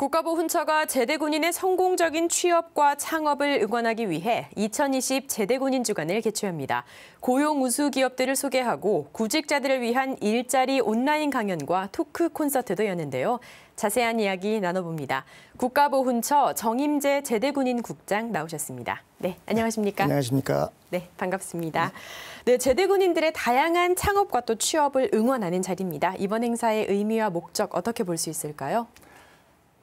국가보훈처가 제대군인의 성공적인 취업과 창업을 응원하기 위해 2020 제대군인 주간을 개최합니다. 고용 우수 기업들을 소개하고 구직자들을 위한 일자리 온라인 강연과 토크 콘서트도 여는데요. 자세한 이야기 나눠봅니다. 국가보훈처 정임재 제대군인 국장 나오셨습니다. 네, 안녕하십니까? 안녕하십니까? 네, 반갑습니다. 네, 제대군인들의 다양한 창업과 또 취업을 응원하는 자리입니다. 이번 행사의 의미와 목적 어떻게 볼 수 있을까요?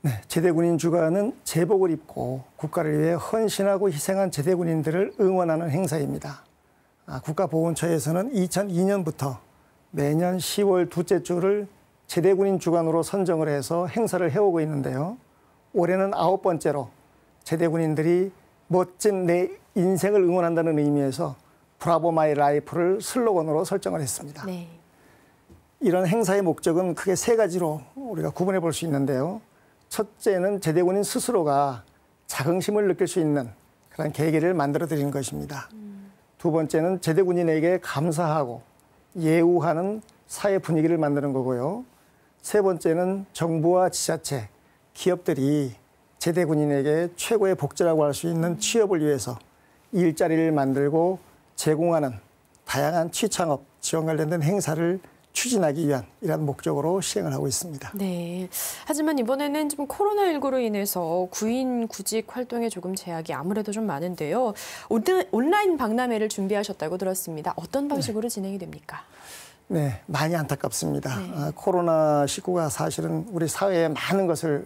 네, 제대군인 주간은 제복을 입고 국가를 위해 헌신하고 희생한 제대군인들을 응원하는 행사입니다. 국가보훈처에서는 2002년부터 매년 10월 둘째 주를 제대군인 주간으로 선정을 해서 행사를 해오고 있는데요. 올해는 9번째로 제대군인들이 멋진 내 인생을 응원한다는 의미에서 브라보 마이 라이프를 슬로건으로 설정을 했습니다. 네. 이런 행사의 목적은 크게 세 가지로 우리가 구분해 볼 수 있는데요. 첫째는 제대군인 스스로가 자긍심을 느낄 수 있는 그런 계기를 만들어 드리는 것입니다. 두 번째는 제대군인에게 감사하고 예우하는 사회 분위기를 만드는 거고요. 세 번째는 정부와 지자체, 기업들이 제대군인에게 최고의 복지라고 할 수 있는 취업을 위해서 일자리를 만들고 제공하는 다양한 취창업 지원 관련된 행사를 추진하기 위한 이런 목적으로 시행을 하고 있습니다. 네. 하지만 이번에는 좀 코로나19로 인해서 구인 구직 활동에 조금 제약이 아무래도 좀 많은데요. 온라인 박람회를 준비하셨다고 들었습니다. 어떤 방식으로 진행이 됩니까? 네, 많이 안타깝습니다. 네. 코로나19가 사실은 우리 사회에 많은 것을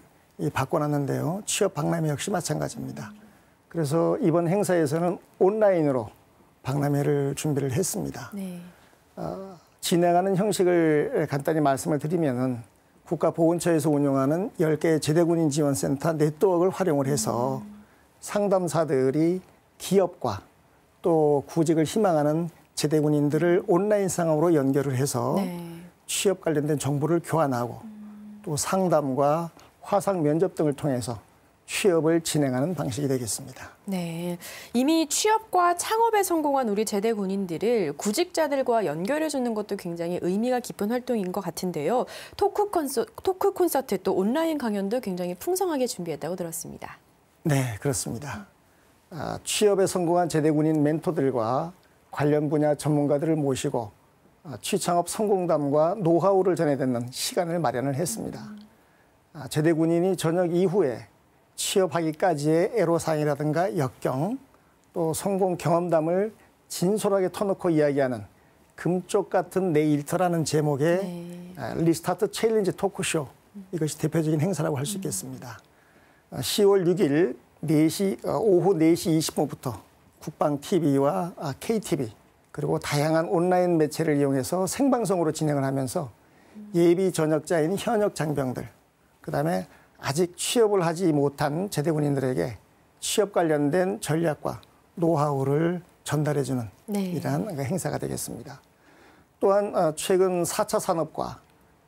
바꿔놨는데요. 취업 박람회 역시 마찬가지입니다. 그래서 이번 행사에서는 온라인으로 박람회를 준비를 했습니다. 네. 진행하는 형식을 간단히 말씀을 드리면은 국가보훈처에서 운영하는 10개의 제대군인 지원센터 네트워크를 활용을 해서 상담사들이 기업과 또 구직을 희망하는 제대군인들을 온라인상으로 연결을 해서 네. 취업 관련된 정보를 교환하고 또 상담과 화상 면접 등을 통해서 취업을 진행하는 방식이 되겠습니다. 네, 이미 취업과 창업에 성공한 우리 제대 군인들을 구직자들과 연결해 주는 것도 굉장히 의미가 깊은 활동인 것 같은데요. 토크 콘서트 또 온라인 강연도 굉장히 풍성하게 준비했다고 들었습니다. 네, 그렇습니다. 취업에 성공한 제대 군인 멘토들과 관련 분야 전문가들을 모시고 취창업 성공담과 노하우를 전해듣는 시간을 마련을 했습니다. 제대 군인이 전역 이후에 취업하기까지의 애로사항이라든가 역경, 또 성공 경험담을 진솔하게 터놓고 이야기하는 금쪽 같은 내 일터라는 제목의 리스타트 챌린지 토크쇼, 이것이 대표적인 행사라고 할 수 있겠습니다. 10월 6일 오후 4시 20분부터 국방TV와 KTV 그리고 다양한 온라인 매체를 이용해서 생방송으로 진행을 하면서 예비 전역자인 현역 장병들, 그다음에 아직 취업을 하지 못한 제대군인들에게 취업 관련된 전략과 노하우를 전달해주는 이러한 행사가 되겠습니다. 또한 최근 4차 산업과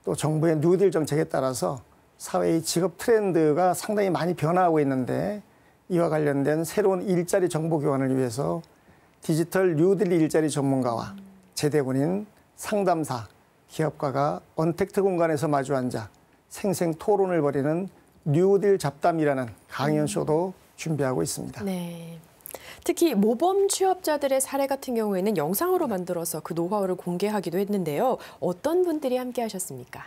또 정부의 뉴딜 정책에 따라서 사회의 직업 트렌드가 상당히 많이 변화하고 있는데 이와 관련된 새로운 일자리 정보 교환을 위해서 디지털 뉴딜 일자리 전문가와 제대군인, 상담사, 기업가가 언택트 공간에서 마주 앉아 생생 토론을 벌이는 뉴딜 잡담이라는 강연쇼도 준비하고 있습니다. 네. 특히 모범 취업자들의 사례 같은 경우에는 영상으로 만들어서 그 노하우를 공개하기도 했는데요. 어떤 분들이 함께 하셨습니까?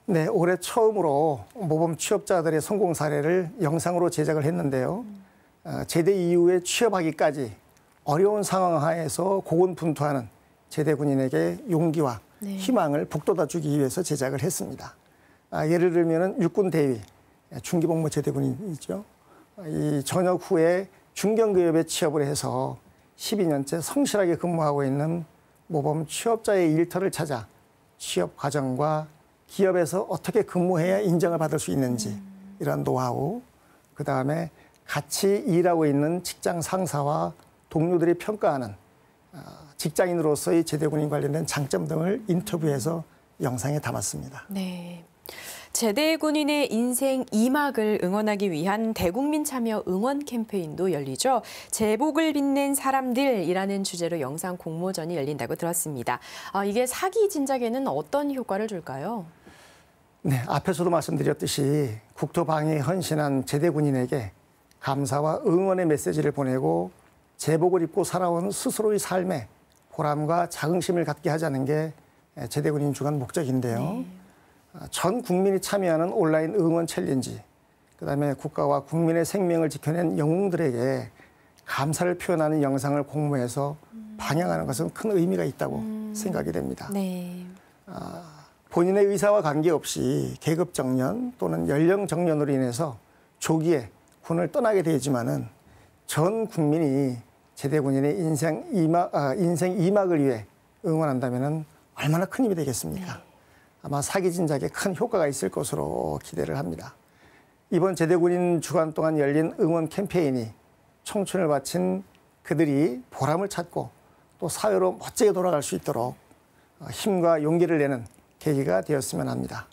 네, 올해 처음으로 모범 취업자들의 성공 사례를 영상으로 제작을 했는데요. 제대 이후에 취업하기까지 어려운 상황 하에서 고군분투하는 제대 군인에게 용기와 희망을 북돋아 주기 위해서 제작을 했습니다. 예를 들면 육군 대위, 중기복무 제대군인이죠. 이 전역 후에 중견기업에 취업을 해서 12년째 성실하게 근무하고 있는 모범 취업자의 일터를 찾아 취업 과정과 기업에서 어떻게 근무해야 인정을 받을 수 있는지 이런 노하우, 그다음에 같이 일하고 있는 직장 상사와 동료들이 평가하는 직장인으로서의 제대군인 관련된 장점 등을 인터뷰해서 영상에 담았습니다. 네. 제대 군인의 인생 2막을 응원하기 위한 대국민 참여 응원 캠페인도 열리죠. 제복을 빛낸 사람들이라는 주제로 영상 공모전이 열린다고 들었습니다. 이게 사기 진작에는 어떤 효과를 줄까요? 네, 앞에서도 말씀드렸듯이 국토 방위에 헌신한 제대 군인에게 감사와 응원의 메시지를 보내고 제복을 입고 살아온 스스로의 삶에 보람과 자긍심을 갖게 하자는 게 제대 군인 주간 목적인데요. 네. 전 국민이 참여하는 온라인 응원 챌린지, 그다음에 국가와 국민의 생명을 지켜낸 영웅들에게 감사를 표현하는 영상을 공모해서 방영하는 것은 큰 의미가 있다고 생각이 됩니다. 네. 본인의 의사와 관계없이 계급 정년 또는 연령 정년으로 인해서 조기에 군을 떠나게 되지만은 전 국민이 제대 군인의 인생 2막을 위해 응원한다면은 얼마나 큰 힘이 되겠습니까? 네. 아마 사기 진작에 큰 효과가 있을 것으로 기대를 합니다. 이번 제대 군인 주간 동안 열린 응원 캠페인이 청춘을 바친 그들이 보람을 찾고 또 사회로 멋지게 돌아갈 수 있도록 힘과 용기를 내는 계기가 되었으면 합니다.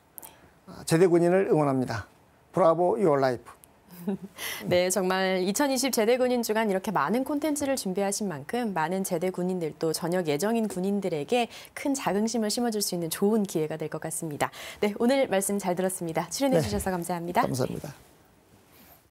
제대 군인을 응원합니다. 브라보 유어 라이프. 네, 정말 2020 제대 군인 주간 이렇게 많은 콘텐츠를 준비하신 만큼 많은 제대 군인들 또 전역 예정인 군인들에게 큰 자긍심을 심어줄 수 있는 좋은 기회가 될 것 같습니다. 네, 오늘 말씀 잘 들었습니다. 출연해 주셔서 감사합니다. 감사합니다.